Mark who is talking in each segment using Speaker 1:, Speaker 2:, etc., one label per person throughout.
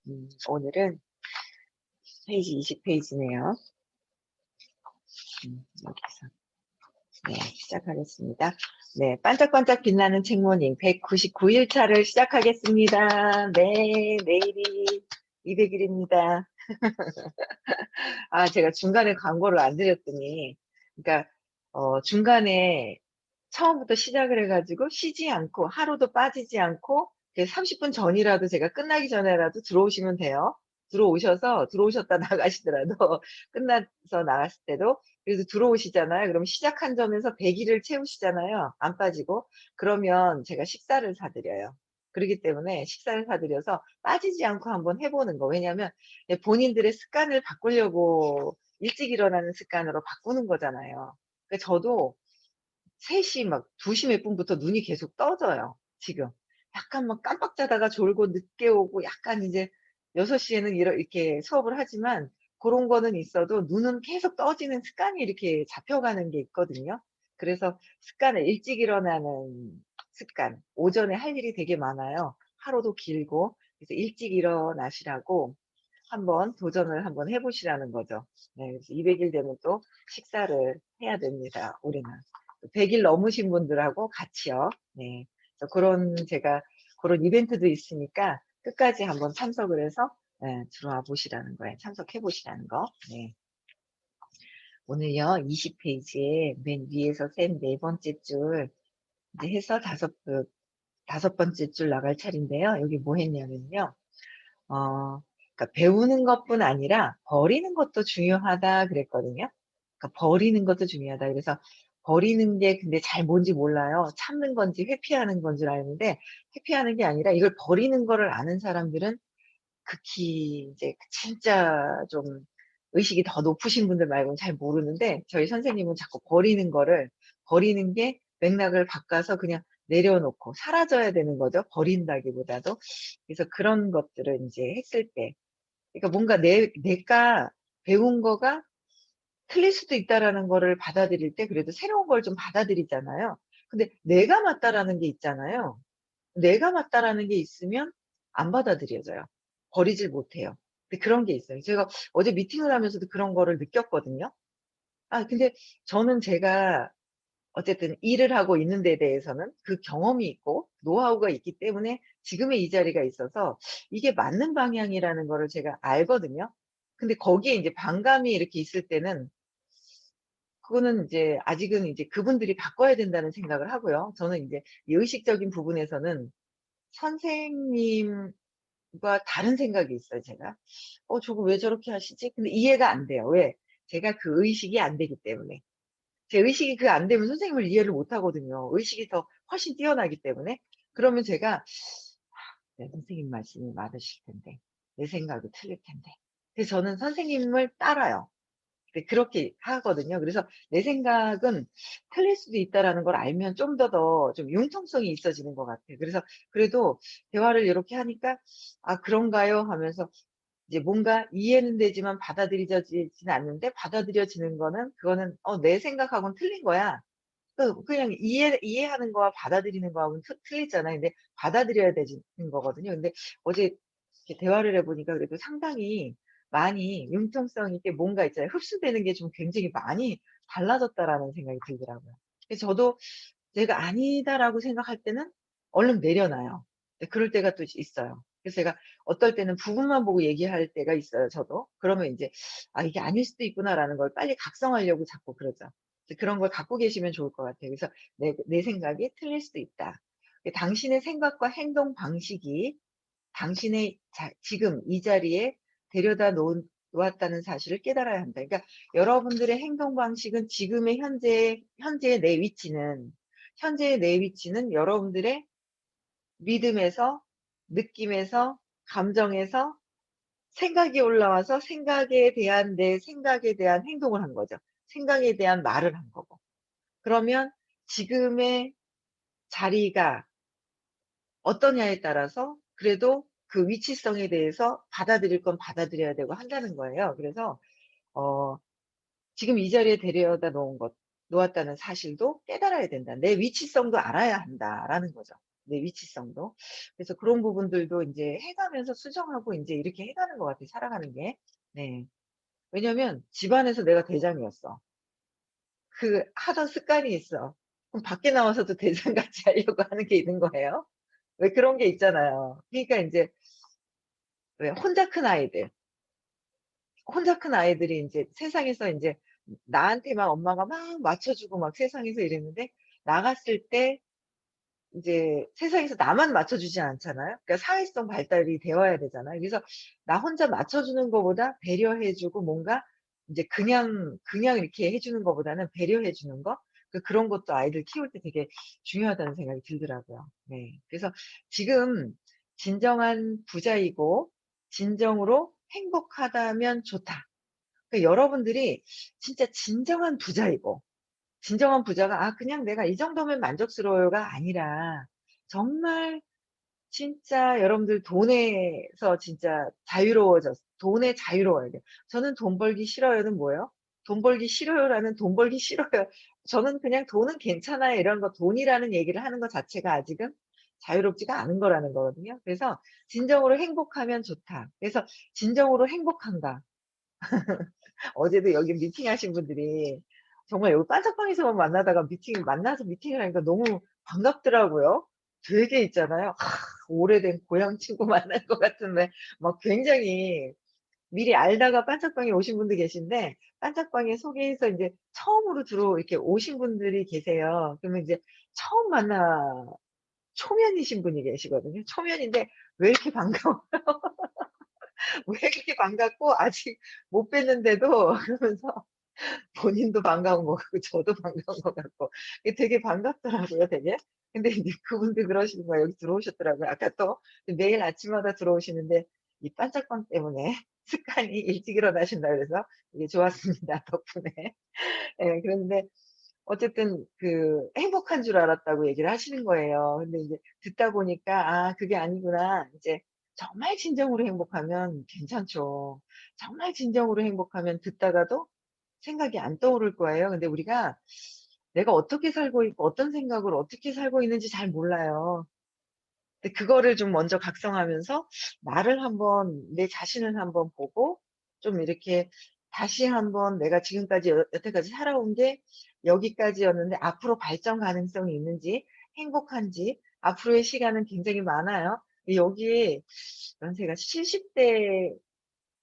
Speaker 1: 오늘은 페이지 20페이지네요. 여기서 네, 시작하겠습니다. 네, 반짝반짝 빛나는 책모닝 199일 차를 시작하겠습니다. 네, 내일이 200일입니다. 제가 중간에 광고를 안 드렸더니, 그러니까 중간에 처음부터 시작을 해가지고 쉬지 않고 하루도 빠지지 않고 30분 전이라도 제가 끝나기 전에라도 들어오시면 돼요. 들어오셨다 나가시더라도 끝나서 나갔을 때도 그래도 들어오시잖아요. 그럼 시작한 점에서 100일을 채우시잖아요. 안 빠지고. 그러면 제가 식사를 사드려요. 그렇기 때문에 식사를 사드려서 빠지지 않고 한번 해보는 거. 왜냐하면 본인들의 습관을 바꾸려고 일찍 일어나는 습관으로 바꾸는 거잖아요. 그러니까 저도 3시 막 2시 몇 분부터 눈이 계속 떠져요, 지금. 약간 막 깜빡 자다가 졸고 늦게 오고 약간 이제 6시에는 이렇게 수업을 하지만 그런 거는 있어도 눈은 계속 떠지는 습관이 이렇게 잡혀가는 게 있거든요. 그래서 습관을 일찍 일어나는 습관. 오전에 할 일이 되게 많아요. 하루도 길고. 그래서 일찍 일어나시라고 도전을 한번 해보시라는 거죠. 네, 그래서 200일 되면 또 식사를 해야 됩니다, 우리는. 100일 넘으신 분들하고 같이요. 네. 그래서 제가 그런 이벤트도 있으니까 끝까지 한번 참석을 해서 들어와 보시라는 거예요. 참석해 보시라는 거. 네. 오늘요, 20페이지에 맨 위에서 센 4번째 줄, 이제 해서 다섯 번째 줄 나갈 차례인데요. 여기 뭐 했냐면요. 그러니까 배우는 것뿐 아니라 버리는 것도 중요하다 그랬거든요. 그러니까 버리는 것도 중요하다. 그래서 버리는 게 근데 잘 뭔지 몰라요. 참는 건지 회피하는 건 줄 아는데 회피하는 게 아니라 이걸 버리는 거를 아는 사람들은 극히 이제 진짜 좀 의식이 더 높으신 분들 말고는 잘 모르는데 저희 선생님은 자꾸 버리는 게 맥락을 바꿔서 그냥 내려놓고 사라져야 되는 거죠. 버린다기보다도. 그래서 그런 것들을 이제 했을 때 그러니까 뭔가 내가 배운 거가 틀릴 수도 있다라는 거를 받아들일 때 그래도 새로운 걸 좀 받아들이잖아요. 근데 내가 맞다라는 게 있잖아요. 내가 맞다라는 게 있으면 안 받아들여져요. 버리질 못해요. 근데 그런 게 있어요. 제가 어제 미팅을 하면서도 그런 거를 느꼈거든요. 근데 저는 제가 어쨌든 일을 하고 있는 데 대해서는 그 경험이 있고 노하우가 있기 때문에 지금의 이 자리가 있어서 이게 맞는 방향이라는 거를 제가 알거든요. 근데 거기에 이제 반감이 이렇게 있을 때는 그거는 이제 아직은 이제 그분들이 바꿔야 된다는 생각을 하고요. 저는 이제 이 의식적인 부분에서는 선생님과 다른 생각이 있어요, 제가. 저거 왜 저렇게 하시지? 근데 이해가 안 돼요. 왜? 제가 그 의식이 안 되기 때문에. 제 의식이 그 안 되면 선생님을 이해를 못 하거든요. 의식이 더 훨씬 뛰어나기 때문에. 그러면 제가 네, 선생님 말씀이 맞으실 텐데 내 생각이 틀릴 텐데. 그래서 저는 선생님을 따라요. 네, 그렇게 하거든요. 그래서 내 생각은 틀릴 수도 있다라는 걸 알면 좀 좀 융통성이 있어지는 것 같아요. 그래서 그래도 대화를 이렇게 하니까 그런가요? 하면서 이제 뭔가 이해는 되지만 받아들여지지는 않는데 받아들여지는 거는 그거는 내 생각하고는 틀린 거야. 그냥 이해하는 거와 받아들이는 거하고는 틀리잖아요. 근데 받아들여야 되는 거거든요. 근데 어제 이렇게 대화를 해보니까 그래도 상당히 많이 융통성 있게 뭔가 있잖아요. 흡수되는 게 좀 굉장히 많이 달라졌다라는 생각이 들더라고요. 그래서 저도 제가 아니다라고 생각할 때는 얼른 내려놔요. 네, 그럴 때가 또 있어요. 그래서 제가 어떨 때는 부분만 보고 얘기할 때가 있어요, 저도. 그러면 이제 이게 아닐 수도 있구나라는 걸 빨리 각성하려고 자꾸 그러죠. 그런 걸 갖고 계시면 좋을 것 같아요. 그래서 내 생각이 틀릴 수도 있다. 당신의 생각과 행동 방식이 당신의 지금 이 자리에 데려다 놓았다는 사실을 깨달아야 한다. 그러니까 여러분들의 행동 방식은 지금의 현재의 내 위치는 여러분들의 믿음에서, 느낌에서, 감정에서 생각이 올라와서 생각에 대한 내 생각에 대한 행동을 한 거죠. 생각에 대한 말을 한 거고. 그러면 지금의 자리가 어떠냐에 따라서 그래도 그 위치성에 대해서 받아들일 건 받아들여야 되고 한다는 거예요. 그래서 어 지금 이 자리에 놓았다는 사실도 깨달아야 된다. 내 위치성도 알아야 한다라는 거죠. 내 위치성도. 그래서 그런 부분들도 인제 해 가면서 수정하고 인제 이렇게 해 가는 것 같아요, 살아가는 게. 네. 왜냐면 집안에서 내가 대장이었어. 하던 습관이 있어. 그럼 밖에 나와서도 대장같이 하려고 하는 게 있는 거예요. 왜 그런 게 있잖아요. 그러니까 인제 왜 혼자 큰 아이들이 인제 세상에서 인제 나한테만 엄마가 막 맞춰 주고 막 세상에서 이랬는데 나갔을 때 인제 세상에서 나만 맞춰 주지 않잖아요. 그러니까 사회성 발달이 되어야 되잖아요. 그래서 나 혼자 맞춰 주는 거보다 배려해 주고 뭔가 인제 그냥 이렇게 해 주는 거보다는 배려해 주는 거, 그런 것도 아이들 키울 때 되게 중요하다는 생각이 들더라고요. 네. 그래서 지금 진정한 부자이고 진정으로 행복하다면 좋다. 그러니까 여러분들이 진짜 진정한 부자이고 진정한 부자가 '아 그냥 내가 이 정도면 만족스러워요.'가 아니라 정말 진짜 여러분들 돈에서 진짜 돈에 자유로워야 돼요. 저는 "돈 벌기 싫어요."는 뭐예요? "돈 벌기 싫어요."라는 "돈 벌기 싫어요." 저는 그냥 "돈은 괜찮아요." 이런 거 돈이라는 얘기를 하는 것 자체가 아직은 자유롭지가 않은 거라는 거거든요. 그래서 '진정으로 행복하면 좋다.' 그래서 진정으로 행복한가? 어제도 여기 미팅하신 분들이 정말 여기 빤짝방에서만 만나서 미팅을 하니까 너무 반갑더라고요. 되게 있잖아요. 오래된 고향 친구 만난 것 같은 막 굉장히 미리 알다가 빤짝방에 오신 분도 계신데 빤짝방에 소개해서 인제 처음으로 이렇게 오신 분들이 계세요. 그러면 이제 처음 만나 초면이신 분이 계시거든요. 초면인데 왜 이렇게 반가워 왜 이렇게 반갑고 아직 못 뵀는데도 그러면서 본인도 반가운 것 같고 저도 반가운 것 같고 이게 되게 반갑더라고요 되게. 근데 이제 그분들 그러시는 거예요. 여기 들어오셨더라고요. 아까 또 매일 아침마다 들어오시는데 이 반짝방 때문에 습관이 일찍 일어나신다 그래서 이게 좋았습니다 덕분에. 예 그런데 어쨌든 행복한 줄 알았다고 얘기를 하시는 거예요. 근데 이제 듣다 보니까 '아 그게 아니구나.' 이제 정말 진정으로 행복하면 괜찮죠. 정말 진정으로 행복하면 듣다가도 생각이 안 떠오를 거예요. 근데 우리가 내가 어떻게 살고 있고 어떤 생각으로 어떻게 살고 있는지 잘 몰라요. 근데 그거를 좀 먼저 각성하면서 나를 한번 내 자신을 한번 보고 좀 이렇게 다시 한번 내가 지금까지 여태까지 살아온 게 여기까지였는데 앞으로 발전 가능성이 있는지 행복한지 앞으로의 시간은 굉장히 많아요. 근데 여기에 연세가 70대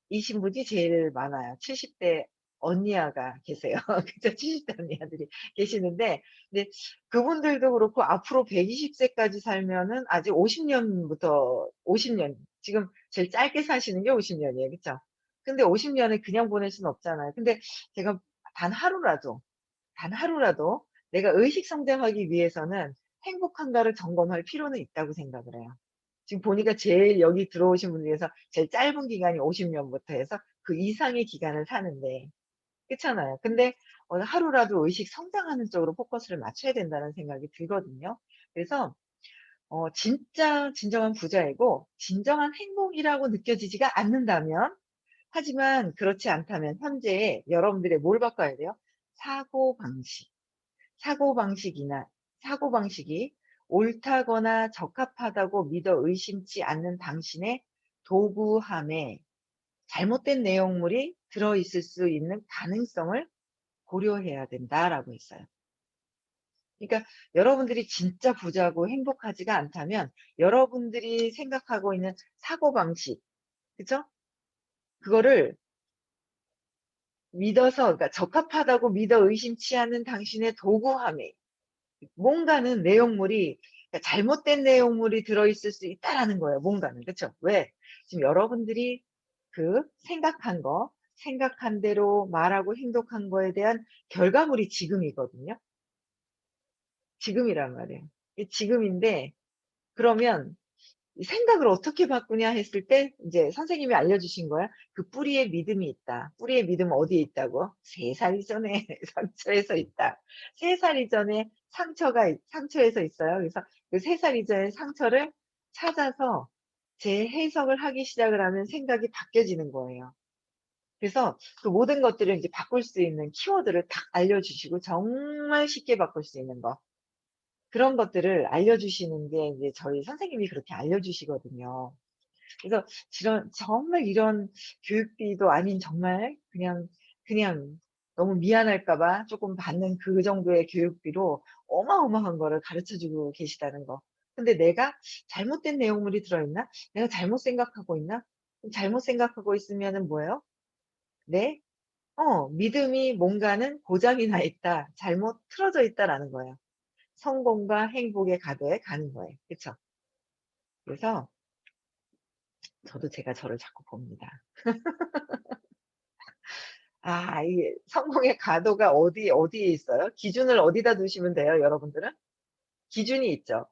Speaker 1: 이신 분이 제일 많아요. 70대 언니아가 계세요. 그죠? 70대 언니아들이 계시는데 근데 그분들도 그렇고 앞으로 120 세까지 살면은 아직 50 년부터 50년 지금 제일 짧게 사시는 게 50 년이에요. 그쵸? 근데 50 년을 그냥 보낼 수는 없잖아요. 근데 제가 단 하루라도, 단 하루라도 내가 의식 성장하기 위해서는 행복한가를 점검할 필요는 있다고 생각을 해요. 지금 보니까 제일 여기 들어오신 분 중에서 제일 짧은 기간이 50 년부터 해서 그 이상의 기간을 사는데 그렇잖아요. 근데 하루라도 의식 성장하는 쪽으로 포커스를 맞춰야 된다는 생각이 들거든요. 그래서 진짜 진정한 부자이고 진정한 행복이라고 느껴지지가 않는다면 하지만 그렇지 않다면 현재 여러분들의 뭘 바꿔야 돼요? 사고방식. 사고방식이나 사고방식이 옳다거나 적합하다고 믿어 의심치 않는 당신의 도구함에 잘못된 내용물이 들어있을 수 있는 가능성을 고려해야 된다라고 했어요. 그러니까 여러분들이 진짜 부자고 행복하지가 않다면 여러분들이 생각하고 있는 사고방식, 그죠? 그거를 그러니까 적합하다고 믿어 의심치 않는 당신의 도구함에 뭔가는 내용물이 그러니까 잘못된 내용물이 들어있을 수 있다라는 거예요, 뭔가는. 그쵸? 왜? 지금 여러분들이 생각한 거, 생각한 대로 말하고 행동한 거에 대한 결과물이 지금이거든요. 지금이란 말이에요. 이 지금인데 그러면 이 생각을 어떻게 바꾸냐 했을 때 인제 선생님이 알려주신 거야. 그 뿌리에 믿음이 있다. 뿌리에 믿음은 어디에 있다고? 3살 이전에 상처에서 있다. 3살 이전에 상처에서 있어요. 그래서 그 3살 이전의 상처를 찾아서 재해석을 하기 시작을 하면 생각이 바뀌어지는 거예요. 그래서 그 모든 것들을 인제 바꿀 수 있는 키워드를 딱 알려주시고 정말 쉽게 바꿀 수 있는 거. 그런 것들을 알려주시는 게 이제 저희 선생님이 그렇게 알려주시거든요. 그래서 정말 이런 교육비도 아닌 정말 그냥 너무 미안할까 봐 쪼끔 받는 그 정도의 교육비로 어마어마한 거를 가르쳐 주고 계시다는 거. 근데 내가 잘못된 내용물이 들어있나? 내가 잘못 생각하고 있나? 잘못 생각하고 있으면은 뭐예요? 내 믿음이 뭔가는 고장이 나 있다. 잘못 틀어져 있다라는 거예요. 성공과 행복의 가도에 가는 거예요. 그쵸? 그래서 저도 제가 저를 자꾸 봅니다. 이게 성공의 가도가 어디에 있어요? 기준을 어디다 두시면 돼요, 여러분들은? 기준이 있죠.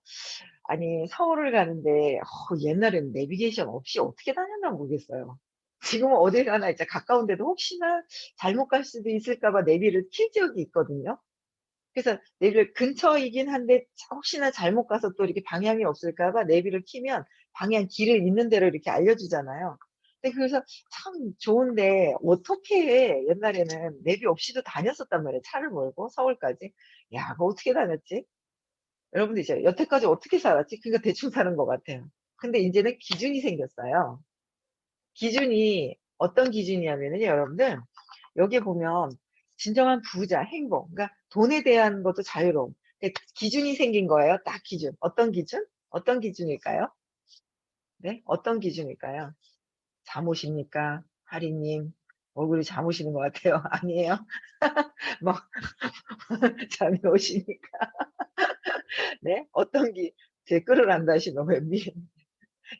Speaker 1: 아니 서울을 가는데 옛날에는 내비게이션 없이 어떻게 다녔나 모르겠어요. 지금은 어딜 가나 이제 가까운 데도 혹시나 잘못 갈 수도 있을까 봐 내비를 킬 적이 있거든요. 그래서 내비를 근처이긴 한데 혹시나 잘못 가서 또 이렇게 방향이 없을까 봐 내비를 키면 방향 길을 있는 대로 이렇게 알려주잖아요. 근데 그래서 참 좋은데 어떻게 옛날에는 내비 없이도 다녔었단 말이에요, 차를 몰고 서울까지. 야 그거 어떻게 다녔지? 여러분들 이제 여태까지 어떻게 살았지? 그러니까 대충 사는 것 같아요. 근데 인제는 기준이 생겼어요. 기준이 어떤 기준이냐면은요 여러분들, 여기에 보면 진정한 부자, 행복, 그러니까 돈에 대한 것도 자유로움. 기준이 생긴 거예요. 딱 기준. 어떤 기준? 어떤 기준일까요? 네? 어떤 기준일까요? 잠오십니까? 하리님. 얼굴이 잠오시는 것 같아요. 아니에요? 뭐 잠이 오십니까? 네? 어떤 댓글을 안 다시노? 왜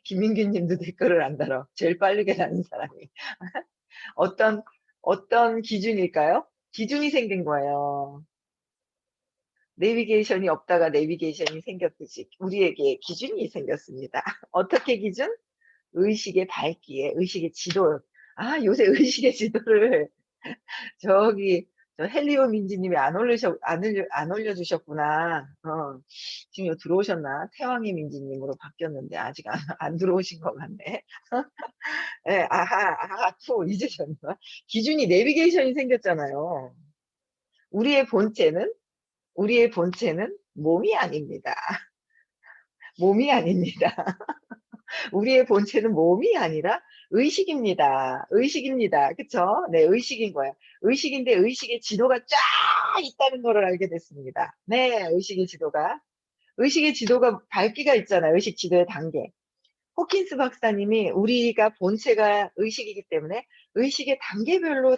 Speaker 1: 김민규 님도 댓글을 안 달어. 제일 빠르게 다는 사람이. 어떤 어떤 기준일까요? 기준이 생긴 거예요. 내비게이션이 없다가 내비게이션이 생겼듯이 우리에게 기준이 생겼습니다. 어떻게 기준? 의식의 밝기에, 의식의 지도. 요새 의식의 지도를 저기 헬리오 민지님이 안 올려주셨구나. 지금 들어오셨나? 태왕의 민지님으로 바뀌었는데 아직 안 들어오신 것 같네. 예, 투 잊으셨나? 기준이 내비게이션이 생겼잖아요. 우리의 본체는 우리의 본체는 몸이 아닙니다. 몸이 아닙니다. 우리의 본체는 몸이 아니라 의식입니다. 의식입니다. 그쵸? 네, 의식인 거예요. 의식인데 의식의 지도가 쫙 있다는 거를 알게 됐습니다. 네, 의식의 지도가 밝기가 있잖아요. 의식 지도의 단계. 호킨스 박사님이 우리가 본체가 의식이기 때문에 의식의 단계별로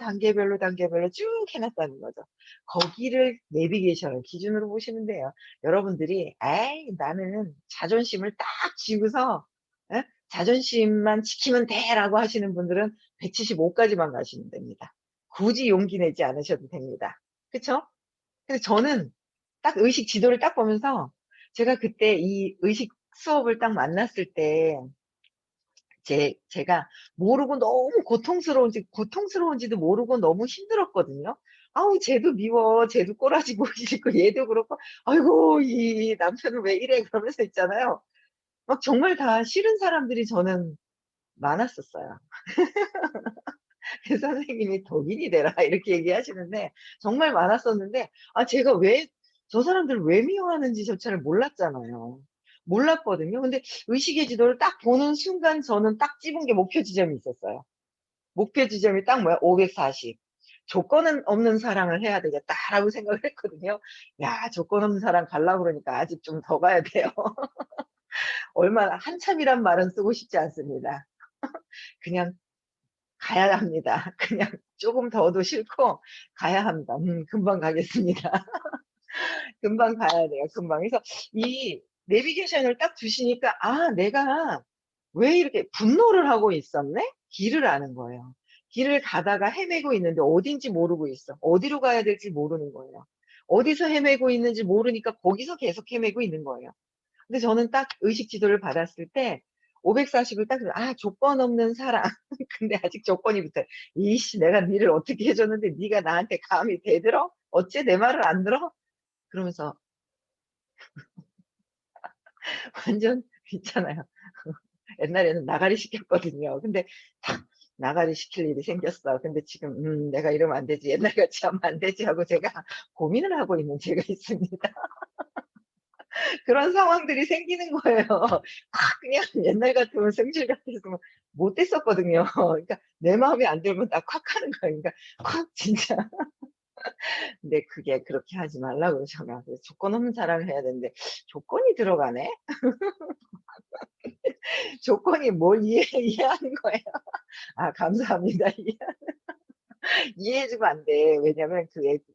Speaker 1: 쭉 해놨다는 거죠. 거기를 내비게이션을 기준으로 보시면 돼요. 여러분들이 에이 나는 자존심을 딱 쥐고서 자존심만 지키면 돼라고 하시는 분들은 175까지만 가시면 됩니다. 굳이 용기 내지 않으셔도 됩니다. 그쵸? 근데 저는 딱 의식 지도를 딱 보면서 제가 그때 이 의식 수업을 딱 만났을 때 제가 모르고 너무 고통스러운지도 모르고 너무 힘들었거든요. 아우 쟤도 미워. 쟤도 꼬라지 보기 싫고 얘도 그렇고 아이고 이 남편은 왜 이래 그러면서 있잖아요. 막 정말 다 싫은 사람들이 저는 많았었어요. 그 선생님이 "독인이 되라." 이렇게 얘기하시는데 정말 많았었는데 제가 왜 저 사람들을 왜 미워하는지 저차를 몰랐잖아요. 몰랐거든요. 근데 의식의 지도를 딱 보는 순간 저는 딱 집은 게 목표 지점이 있었어요. 목표 지점이 딱 뭐야? 540. '조건 없는 사랑을 해야 되겠다.'라고 생각을 했거든요. 야 조건 없는 사랑 가려고 그러니까 아직 좀 더 가야 돼요. 얼마나 한참이란 말은 쓰고 싶지 않습니다. 그냥 가야 합니다. 그냥 조금 더도 싫고 가야 합니다. 금방 가겠습니다. 금방 가야 돼요, 금방. 그래서 이 내비게이션을 딱 주시니까 '내가 왜 이렇게 분노를 하고 있었네?' 길을 아는 거예요. 길을 가다가 헤매고 있는데 어딘지 모르고 있어. 어디로 가야 될지 모르는 거예요. 어디서 헤매고 있는지 모르니까 거기서 계속 헤매고 있는 거예요. 근데 저는 딱 의식 지도를 받았을 때 540을 딱 조건 없는 사랑. 근데 아직 조건이 붙어요. "이씨 내가 니를 어떻게 해 줬는데 니가 나한테 감히 대들어? 어째 내 말을 안 들어?" 그러면서 완전 있잖아요. 옛날에는 나가리 시켰거든요. 근데 탁 나가리 시킬 일이 생겼어. 근데 지금 '내가 이러면 안 되지. 옛날 같이 하면 안 되지.' 하고 제가 고민을 하고 있는 제가 있습니다. 그런 상황들이 생기는 거예요. 막 그냥 옛날 같으면 승질 같았으면 못 됐었거든요. 그러니까 내 마음에 안 들면 나 콱 하는 거예요. 그러니까 콱 진짜. 근데 그게 그렇게 하지 말라고 그러잖아. 그래서 조건 없는 사랑을 해야 되는데 조건이 들어가네? 조건이 뭘 이해하는 거예요. 아 감사합니다. 이해해 주면 안 돼. 왜냐면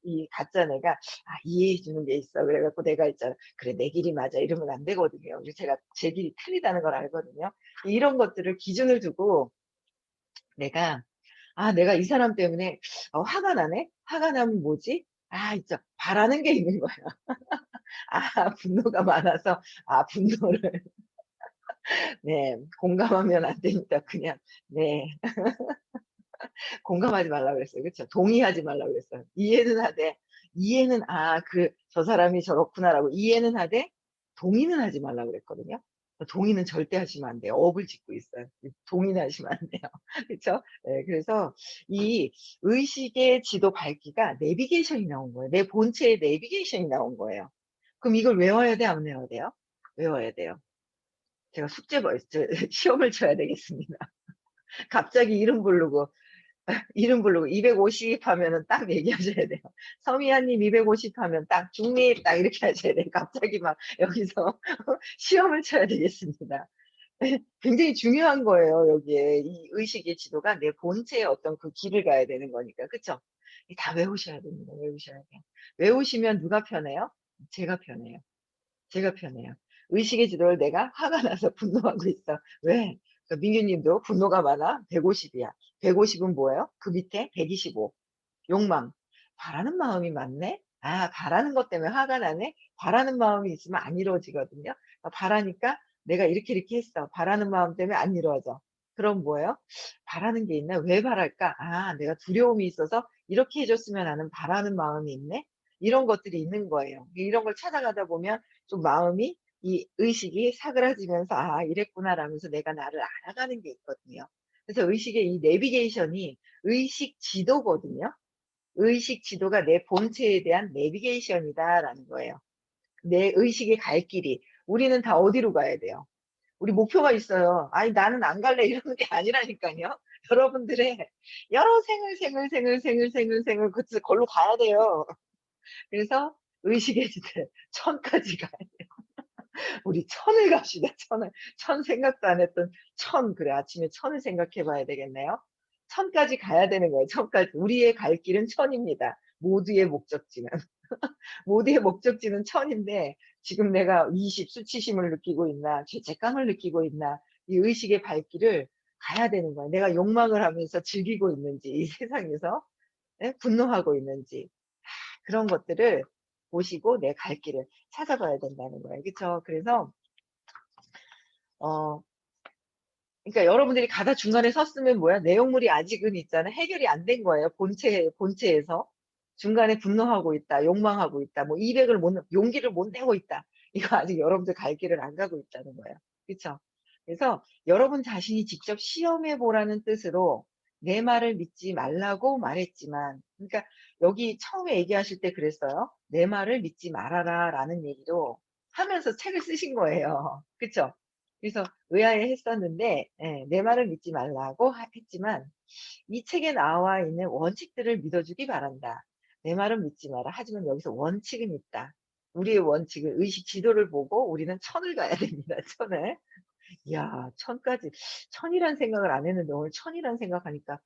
Speaker 1: 이 가짜 내가 '아 이해해 주는 게 있어.' 그래 갖고 내가 있잖아 '그래 내 길이 맞아.' 이러면 안 되거든요. 그래서 제가 제 길이 틀리다는 걸 알거든요. 이런 것들을 기준을 두고 내가 '아 내가 이 사람 때문에 화가 나네. 화가 나면 뭐지? 아 있죠. 바라는 게 있는 거야. 아 분노가 많아서 분노를 네 공감하면 안 되니까 그냥 네 공감하지 말라 그랬어요. 그쵸? 동의하지 말라 그랬어요. 이해는 하되 이해는 '아 저 사람이 저렇구나.'라고 이해는 하되 동의는 하지 말라 그랬거든요. 동의는 절대 하시면 안 돼요. 업을 짓고 있어요. 동의는 하시면 안 돼요. 그쵸? 예 그래서 이 의식의 지도 밝기가 내비게이션이 나온 거예요. 내 본체의 내비게이션이 나온 거예요. 그럼 이걸 외워야 돼 안 외워야 돼요? 외워야 돼요. 제가 숙제 시험을 쳐야 되겠습니다. 갑자기 이름 부르고 250 하면은 딱 얘기하셔야 돼요. 서미아님 250 하면 딱 중립 딱 이렇게 하셔야 돼요. 갑자기 막 여기서 시험을 쳐야 되겠습니다. 예. 굉장히 중요한 거예요, 여기에. 이 의식의 지도가 내 본체의 어떤 그 길을 가야 되는 거니까. 그쵸? 이 다 외우셔야 됩니다. 외우셔야 돼요. 외우시면 누가 편해요? 제가 편해요. 제가 편해요. 의식의 지도를 내가 화가 나서 분노하고 있어. 왜? 그러니까 민규 님도 분노가 많아? 150 이야. 150은 뭐예요? 그 밑에 125 욕망. 바라는 마음이 많네? 바라는 것 때문에 화가 나네? 바라는 마음이 있으면 안 이루어지거든요. 바라니까 내가 이렇게 이렇게 했어. 바라는 마음 때문에 안 이루어져. 그럼 뭐예요? 바라는 게 있나? 왜 바랄까? 내가 두려움이 있어서 이렇게 해 줬으면 하는 바라는 마음이 있네? 이런 것들이 있는 거예요. 이런 걸 찾아가다 보면 좀 마음이 이 의식이 사그라지면서 '아 이랬구나.'라면서 내가 나를 알아가는 게 있거든요. 그래서 의식의 이 내비게이션이 의식 지도거든요. 의식 지도가 내 본체에 대한 내비게이션이다라는 거예요. 내 의식의 갈 길이. 우리는 다 어디로 가야 돼요? 우리 목표가 있어요. '아니 나는 안 갈래.' 이러는 게 아니라니깐요. 여러분들의 여러 생을 걸로 가야 돼요. 그래서 의식의 지대 천까지 가야 우리 천을 갑시다. 천 생각도 안 했던 그래 아침에 천을 생각해 봐야 되겠네요. 천까지 가야 되는 거예요. 천까지. 우리의 갈 길은 천입니다. 모두의 목적지는. 모두의 목적지는 천인데 지금 내가 수치심을 느끼고 있나 죄책감을 느끼고 있나 이 의식의 발길을 가야 되는 거예요. 내가 욕망을 하면서 즐기고 있는지 이 세상에서 예 분노하고 있는지 그런 것들을 보시고 내 갈 길을 찾아봐야 된다는 거예요. 그쵸? 그래서 어 그러니까 여러분들이 가다 중간에 섰으면 뭐야? 내용물이 아직은 있잖아. 해결이 안 된 거예요. 본체에서. 중간에 분노하고 있다. 욕망하고 있다. 뭐 200을 용기를 못 내고 있다. 이거 아직 여러분들 갈 길을 안 가고 있다는 거예요. 그쵸? 그래서 여러분 자신이 직접 시험해 보라는 뜻으로 내 말을 믿지 말라고 말했지만 그러니까 여기 처음에 얘기하실 때 그랬어요. "내 말을 믿지 말아라."라는 얘기로 하면서 책을 쓰신 거예요. 그쵸? 그래서 의아해했었는데 예 내 말을 믿지 말라고 했지만 이 책에 나와 있는 원칙들을 믿어주기 바란다. 내 말은 믿지 마라. 하지만 여기서 원칙은 있다. 우리의 원칙은 의식 지도를 보고 우리는 천을 가야 됩니다. 천을. 이야 천까지 천이란 생각을 안 했는데 오늘 천이란 생각하니까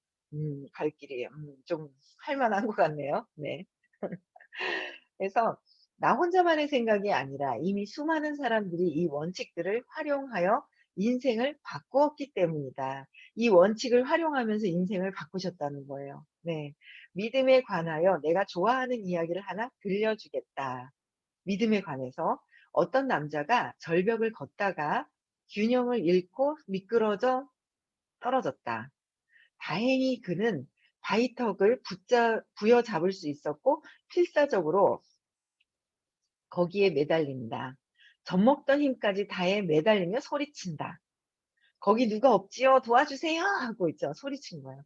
Speaker 1: 갈 길이 좀 할 만한 것 같네요. 네. 그래서 나 혼자만의 생각이 아니라 이미 수많은 사람들이 이 원칙들을 활용하여 인생을 바꾸었기 때문이다. 이 원칙을 활용하면서 인생을 바꾸셨다는 거예요. 네. 믿음에 관하여 내가 좋아하는 이야기를 하나 들려주겠다. 믿음에 관해서 어떤 남자가 절벽을 걷다가 균형을 잃고 미끄러져 떨어졌다. 다행히 그는 바위턱을 부여잡을 수 있었고 필사적으로 거기에 매달린다. 젖먹던 힘까지 다해 매달리며 소리친다. "거기 누가 없지요? 도와주세요." 하고 있죠. 소리친 거예요.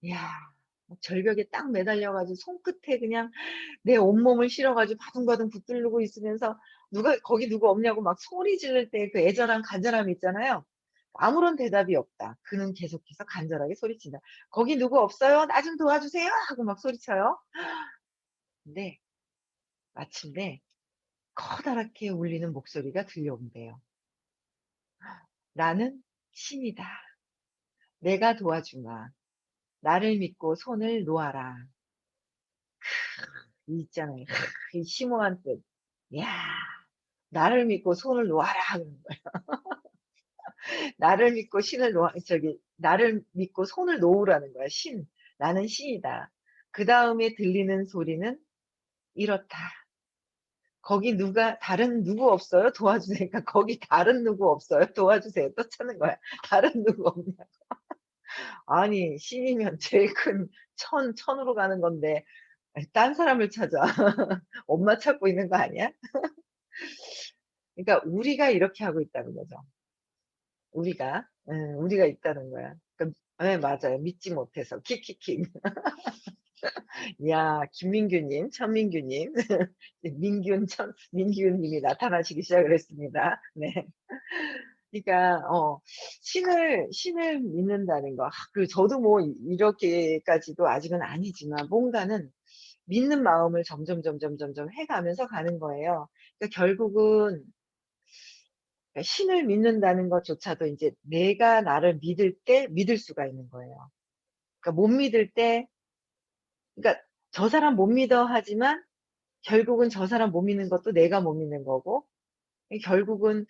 Speaker 1: 이야. 막 절벽에 딱 매달려 가지고 손끝에 그냥 내 온몸을 실어 가지고 바둥바둥 붙들고 있으면서 누가 "거기 누구 없냐."고 막 소리 지를 때 그 애절한 간절함이 있잖아요. 아무런 대답이 없다. 그는 계속해서 간절하게 소리친다. "거기 누구 없어요? 나 좀 도와주세요." 하고 막 소리쳐요. 근데 마침내 커다랗게 울리는 목소리가 들려온대요. "나는 신이다. 내가 도와주마. 나를 믿고 손을 놓아라." 이 있잖아요. 이 심오한 뜻. 야 나를 믿고 손을 놓아라 그러는 거예요. 나를 믿고 신을 놓아 저기 나를 믿고 손을 놓으라는 거야 신. 나는 신이다. 그다음에 들리는 소리는 이렇다. "거기 누가 다른 누구 없어요? 도와주세요." 그러니까 "거기 다른 누구 없어요? 도와주세요." 또 찾는 거야. "다른 누구 없냐." 아니 신이면 제일 큰 천으로 가는 건데 딴 사람을 찾아. 엄마 찾고 있는 거 아니야? 그러니까 우리가 이렇게 하고 있다는 거죠. 우리가. 우리가 있다는 거야. 그러니까 예 맞아요. 믿지 못해서. 킥킥킥. 야 김민규님, 천민규님, 민균 님이 나타나시기 시작을 했습니다. 네. 그러니까 신을 믿는다는 거 저도 뭐 이렇게까지도 아직은 아니지만 뭔가는 믿는 마음을 점점 해 가면서 가는 거예요. 그러니까 결국은 신을 믿는다는 것조차도 인제 내가 나를 믿을 때 믿을 수가 있는 거예요. 그러니까 못 믿을 때 그러니까 '저 사람 못 믿어.' 하지만 결국은 저 사람 못 믿는 것도 내가 못 믿는 거고 결국은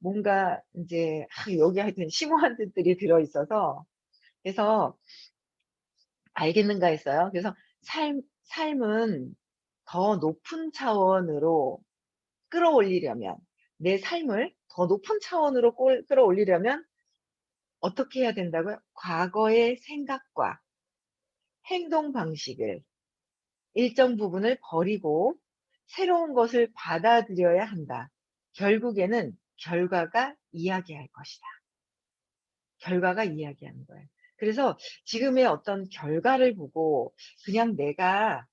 Speaker 1: 뭔가 인제 여기 하여튼 심오한 뜻들이 들어 있어서 그래서 '알겠는가.' 했어요. 그래서 삶은 더 높은 차원으로 끌어올리려면 내 삶을 더 높은 차원으로 끌어올리려면 어떻게 해야 된다고요? 과거의 생각과 행동 방식을 일정 부분을 버리고 새로운 것을 받아들여야 한다. 결국에는 결과가 이야기할 것이다. 결과가 이야기하는 거예요. 그래서 지금의 어떤 결과를 보고 그냥 내가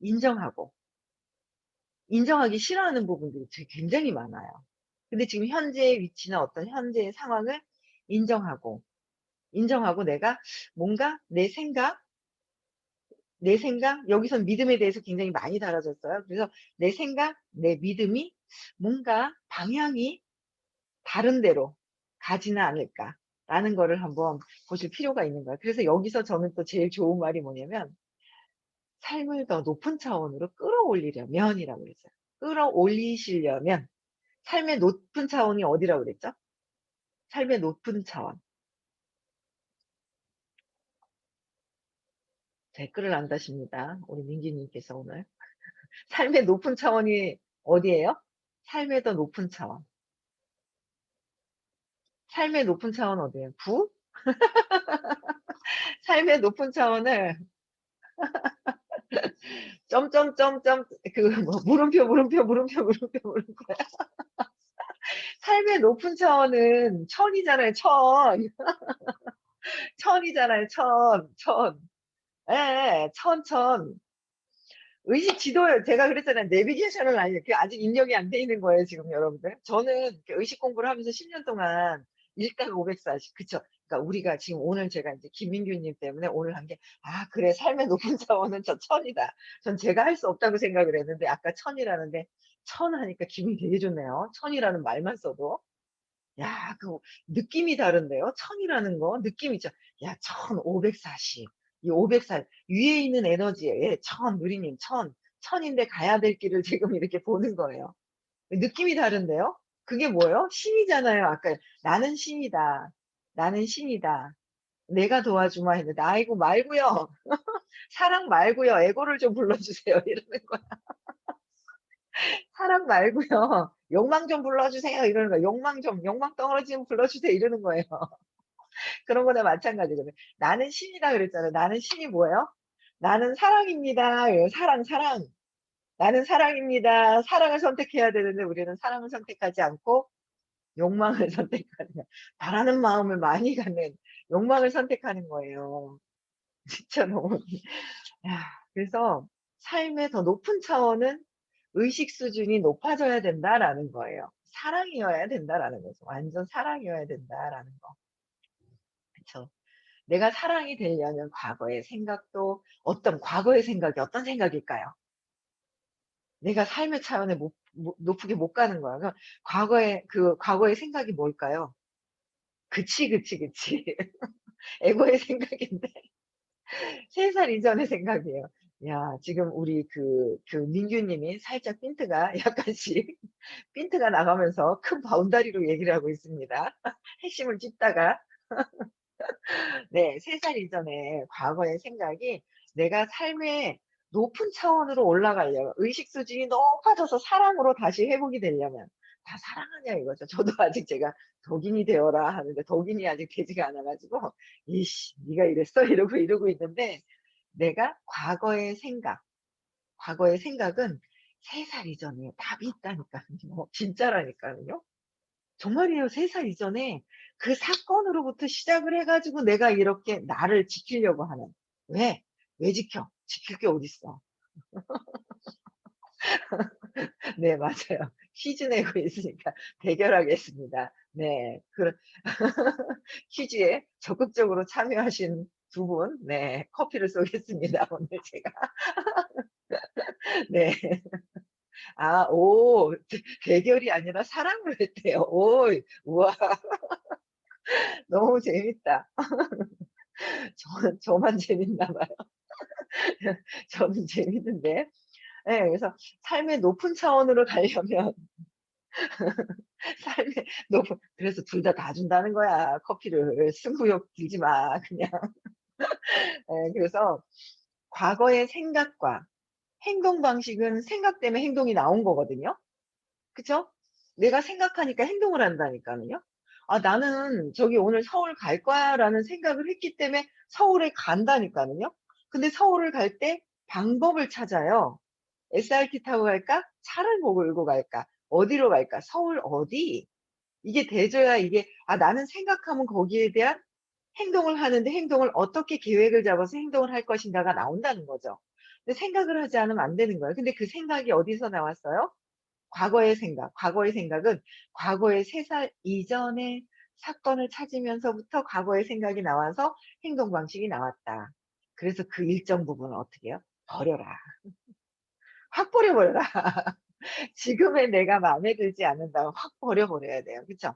Speaker 1: 인정하고 인정하기 싫어하는 부분들이 굉장히 많아요. 근데 지금 현재의 위치나 어떤 현재의 상황을 인정하고, 인정하고 내가 뭔가 내 생각 여기선 믿음에 대해서 굉장히 많이 다뤄졌어요. 그래서 내 생각, 내 믿음이 뭔가 방향이 다른 데로 가지는 않을까라는 거를 한번 보실 필요가 있는 거예요. 그래서 여기서 저는 또 제일 좋은 말이 뭐냐면 삶을 더 높은 차원으로 끌어올리려면이라고 그랬어요. 끌어올리시려면 삶의 높은 차원이 어디라고 그랬죠? 삶의 높은 차원. 댓글을 안 다십니다. 우리 민기 님께서 오늘. 삶의 높은 차원이 어디예요? 삶의 더 높은 차원. 삶의 높은 차원 어디예요? 부? 삶의 높은 차원을 점점점점 그 뭐 물음표. 삶의 높은 차원은 천이잖아요, 천. 천이잖아요, 천. 천. 예예. 천. 의식 지도요. 제가 그랬잖아요. 내비게이션은 아니에요. 그게 아직 입력이 안 돼 있는 거예요, 지금 여러분들. 저는 그 의식 공부를 하면서 10년 동안 일당 540 그쵸. 그러니까 우리가 지금 오늘 제가 인제 김민규 님 때문에 오늘 한 게 '아 그래. 삶의 높은 차원은 저 천이다.' 전 제가 할 수 없다고 생각을 했는데 아까 천이라는데 천 하니까 기분이 되게 좋네요. 천이라는 말만 써도. 야 그 느낌이 다른데요. 천이라는 거 느낌 있죠. 야 1540 이 540 위에 있는 에너지에 예 천 누리님 천. 천인데 가야 될 길을 지금 이렇게 보는 거예요. 느낌이 다른데요. 그게 뭐예요? 신이잖아요. 아까 "나는 신이다. 나는 신이다. 내가 도와주마." 했는데 아이고 말고요. 사랑 말고요. 에고를 좀 불러 주세요. 이러는 거야. 사랑 말고요. 욕망 좀 불러 주세요. 이러는 거야. 욕망 덩어리 좀 불러 주세요. 이러는 거예요. 그런 거나 마찬가지거든요. 나는 신이다 그랬잖아요. 나는 신이 뭐예요? 나는 사랑입니다. 예 사랑. 나는 사랑입니다. 사랑을 선택해야 되는데 우리는 사랑을 선택하지 않고 욕망을 선택하는 바라는 마음을 많이 갖는 욕망을 선택하는 거예요. 진짜 너무 야 그래서 삶의 더 높은 차원은 '의식 수준이 높아져야 된다.'라는 거예요. 사랑이어야 된다라는 거죠. 완전 사랑이어야 된다라는 거. 그쵸. 내가 사랑이 되려면 과거의 생각도 어떤 과거의 생각이 어떤 생각일까요? 내가 삶의 차원에 못 높게 못 가는 거야. 과거의 생각이 뭘까요? 그치, 그치, 그치. 에고의 생각인데 3살 이전의 생각이에요. 야 지금 우리 민규 님이 살짝 핀트가 약간씩 핀트가 나가면서 큰 바운다리로 얘기를 하고 있습니다. 핵심을 찝다가. 네. 3살 이전에 과거의 생각이 내가 삶의 높은 차원으로 올라가려면 의식 수준이 높아져서 사랑으로 다시 회복이 되려면 다 사랑하냐 이거죠. 저도 아직 제가 "덕인이 되어라." 하는데 덕인이 아직 되지가 않아 가지고 "이씨 네가 이랬어?" 이러고 있는데 내가 과거의 생각은 3살 이전에 답이 있다니까요. 진짜라니까요. 정말이에요. 3살 이전에 그 사건으로부터 시작을 해 가지고 내가 이렇게 나를 지키려고 하는. 왜? 왜 지켜? 지킬 게 어딨어. 네 맞아요. 퀴즈 내고 있으니까 대결하겠습니다. 네. 퀴즈에 적극적으로 참여하신 두 분 네 커피를 쏘겠습니다 오늘 제가. 네. 아 오 대결이 아니라 사랑을 했대요. 오 우와 너무 재밌다. 저만 재밌나 봐요. 저는 재밌는데. 예 그래서 삶의 높은 차원으로 가려면 삶의 그래서 둘 다 다 준다는 거야 커피를. 승부욕 들지 마 그냥. 예 그래서 과거의 생각과 행동 방식은 생각 때문에 행동이 나온 거거든요. 그쵸? 내가 생각하니까 행동을 한다니까는요. '아 나는 저기 오늘 서울 갈 거야.'라는 생각을 했기 때문에 서울에 간다니까는요. 근데 서울을 갈 때 방법을 찾아요. SRT 타고 갈까? 차를 몰고 갈까? 어디로 갈까? 서울 어디? 이게 돼져야 이게 '아 나는 생각하면 거기에 대한 행동을 하는데 행동을 어떻게 계획을 잡아서 행동을 할 것인가.'가 나온다는 거죠. 근데 생각을 하지 않으면 안 되는 거예요. 근데 그 생각이 어디서 나왔어요? 과거의 생각. 과거의 생각은 과거의 3살 이전의 사건을 찾으면서부터 과거의 생각이 나와서 행동 방식이 나왔다. 그래서 그 일정 부분을 어떻게 해요? 버려라. 확 버려 버려라. 지금의 내가 마음에 들지 않는다면 확 버려 버려야 돼요. 그쵸?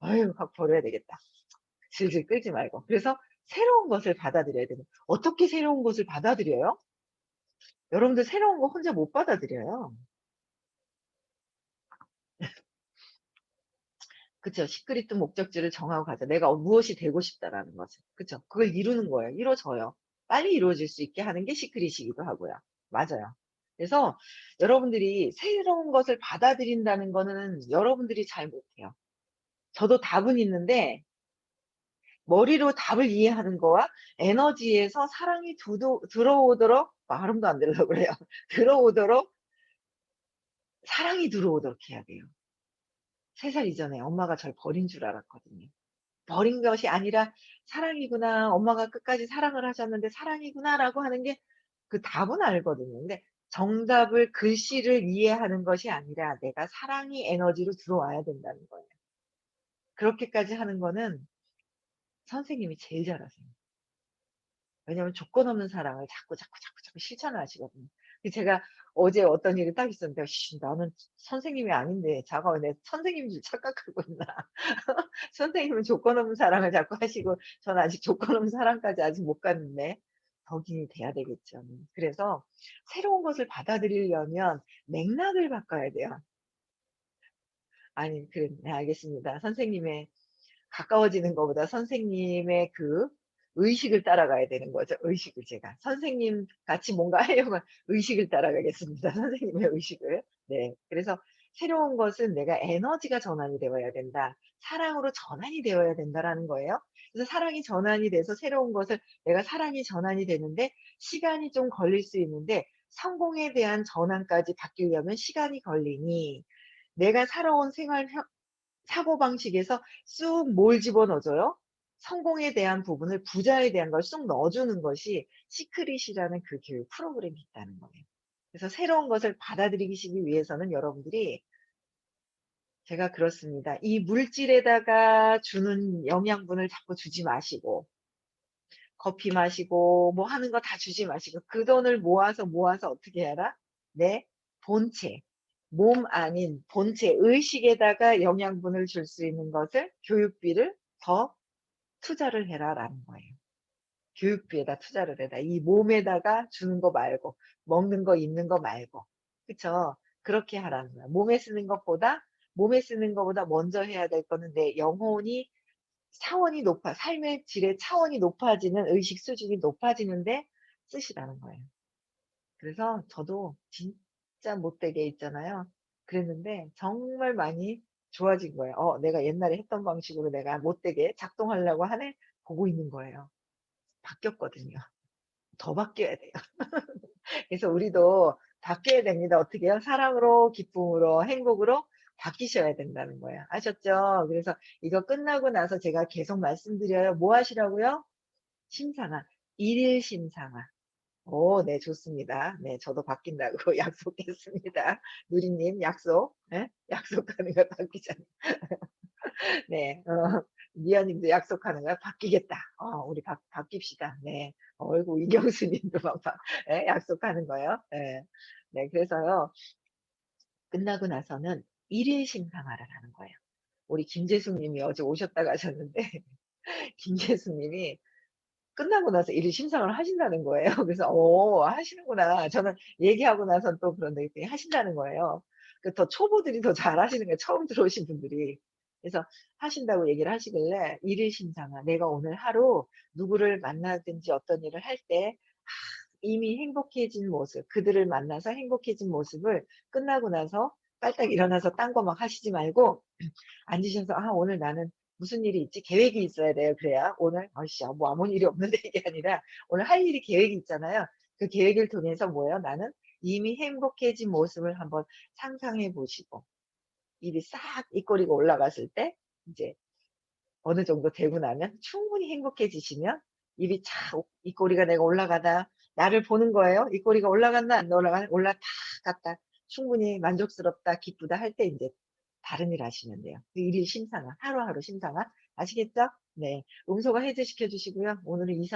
Speaker 1: 아유 확 버려야 되겠다. 질질 끌지 말고. 그래서 새로운 것을 받아들여야 되는 어떻게 새로운 것을 받아들여요? 여러분들 새로운 거 혼자 못 받아들여요. 그쵸. 시크릿도 목적지를 정하고 가자. 내가 무엇이 되고 싶다라는 것을. 그쵸. 그걸 이루는 거예요. 이루어져요. 빨리 이루어질 수 있게 하는 게 시크릿이기도 하고요. 맞아요. 그래서 여러분들이 새로운 것을 받아들인다는 거는 여러분들이 잘 못해요. 저도 답은 있는데 머리로 답을 이해하는 거와 에너지에서 사랑이 두도 들어오도록 발음도 안 되려고 그래요. 들어오도록 사랑이 들어오도록 해야 돼요. 3살 이전에 엄마가 절 버린 줄 알았거든요. 버린 것이 아니라 '사랑이구나. 엄마가 끝까지 사랑을 하셨는데 사랑이구나.'라고 하는 게 그 답은 알거든요. 근데 정답을 글씨를 이해하는 것이 아니라 내가 사랑이 에너지로 들어와야 된다는 거예요. 그렇게까지 하는 거는 선생님이 제일 잘하세요. 왜냐하면 조건 없는 사랑을 자꾸 실천을 하시거든요. 그 제가 어제 어떤 일이 딱 있었는데 '씨 나는 선생님이 아닌데 자가 왜 내 선생님인 줄 착각하고 있나.' 선생님은 조건 없는 사랑을 자꾸 하시고 저는 아직 조건 없는 사랑까지 아직 못 갔는데 덕인이 돼야 되겠죠. 그래서 새로운 것을 받아들이려면 맥락을 바꿔야 돼요. 아니 네 알겠습니다. 선생님의 가까워지는 것보다 선생님의 그 의식을 따라가야 되는 거죠. 의식을 제가. 선생님 같이 뭔가 하려면 의식을 따라가겠습니다. 선생님의 의식을. 네. 그래서 새로운 것은 내가 에너지가 전환이 되어야 된다. 사랑으로 전환이 되어야 된다라는 거예요. 그래서 사랑이 전환이 돼서 새로운 것을 내가 사랑이 전환이 되는데 시간이 좀 걸릴 수 있는데 성공에 대한 전환까지 바뀌려면 시간이 걸리니 내가 살아온 생활 사고방식에서 쑥 뭘 집어넣어 줘요? 성공에 대한 부분을 부자에 대한 걸 쏙 넣어 주는 것이 시크릿이라는 그 교육 프로그램이 있다는 거예요. 그래서 새로운 것을 받아들이시기 위해서는 여러분들이 제가 그렇습니다. 이 물질에다가 주는 영양분을 자꾸 주지 마시고 커피 마시고 뭐 하는 거 다 주지 마시고 그 돈을 모아서 어떻게 해라? 내 본체, 몸 아닌 본체, 의식에다가 영양분을 줄 수 있는 것을 교육비를 더 투자를 해라라는 거예요. 교육비에다 투자를 해라. 이 몸에다가 주는 거 말고 먹는 거 입는 거 말고. 그쵸? 그렇게 하라는 거야. 몸에 쓰는 것보다 먼저 해야 될 거는 내 영혼이 차원이 높아 삶의 질의 차원이 높아지는 의식 수준이 높아지는데 쓰시라는 거예요. 그래서 저도 진짜 못되게 있잖아요. 그랬는데 정말 많이 좋아진 거예요. 내가 옛날에 했던 방식으로 내가 못되게 작동하려고 하네 보고 있는 거예요. 바뀌었거든요. 더 바뀌어야 돼요. 그래서 우리도 바뀌어야 됩니다. 어떻게 해요? 사랑으로, 기쁨으로, 행복으로 바뀌셔야 된다는 거예요. 아셨죠? 그래서 이거 끝나고 나서 제가 계속 말씀드려요. 뭐 하시라고요? 심상화. 일일 심상화. 오, 네, 좋습니다. 네, 저도 바뀐다고 약속했습니다. 누리님, 약속. 예? 약속하는 거 바뀌잖아요. 네, 미아님도 약속하는 거야. 바뀌겠다. 우리 바뀝시다. 네. 어이구, 이경수님도 막, 예, 약속하는 거예요. 예. 네, 그래서요, 끝나고 나서는 일일 심상화를 하는 거예요. 우리 김재숙님이 어제 오셨다 가셨는데, 김재숙님이 끝나고 나서 일일 심사를 하신다는 거예요. 그래서 하시는구나. 저는 얘기하고 나서 또 그런데 하신다는 거예요. 그 더 초보들이 더 잘하시는 거예요. 처음 들어오신 분들이. 그래서 하신다고 얘기를 하시길래 일일 심사가 내가 오늘 하루 누구를 만나든지 어떤 일을 할 때 이미 행복해진 모습, 그들을 만나서 행복해진 모습을 끝나고 나서 빨딱 일어나서 딴 거 막 하시지 말고 앉으셔서 오늘 나는 무슨 일이 있지? 계획이 있어야 돼요. 그래야 오늘 뭐 아무 일이 없는데 이게 아니라 오늘 할 일이 계획이 있잖아요. 그 계획을 통해서 뭐예요? 나는 이미 행복해진 모습을 한번 상상해 보시고 입이 싹 입꼬리가 올라갔을 때 이제 어느 정도 되고 나면 충분히 행복해지시면 입이 착 입꼬리가 내가 올라가다 나를 보는 거예요. 입꼬리가 올라갔나 안 올라갔다 갔다 충분히 만족스럽다 기쁘다 할 때 이제 다른 일 하시면 돼요. 그 일일 심상화 하루하루 심상화 아시겠죠? 네. 음소거 해제시켜 주시고요. 오늘은 이상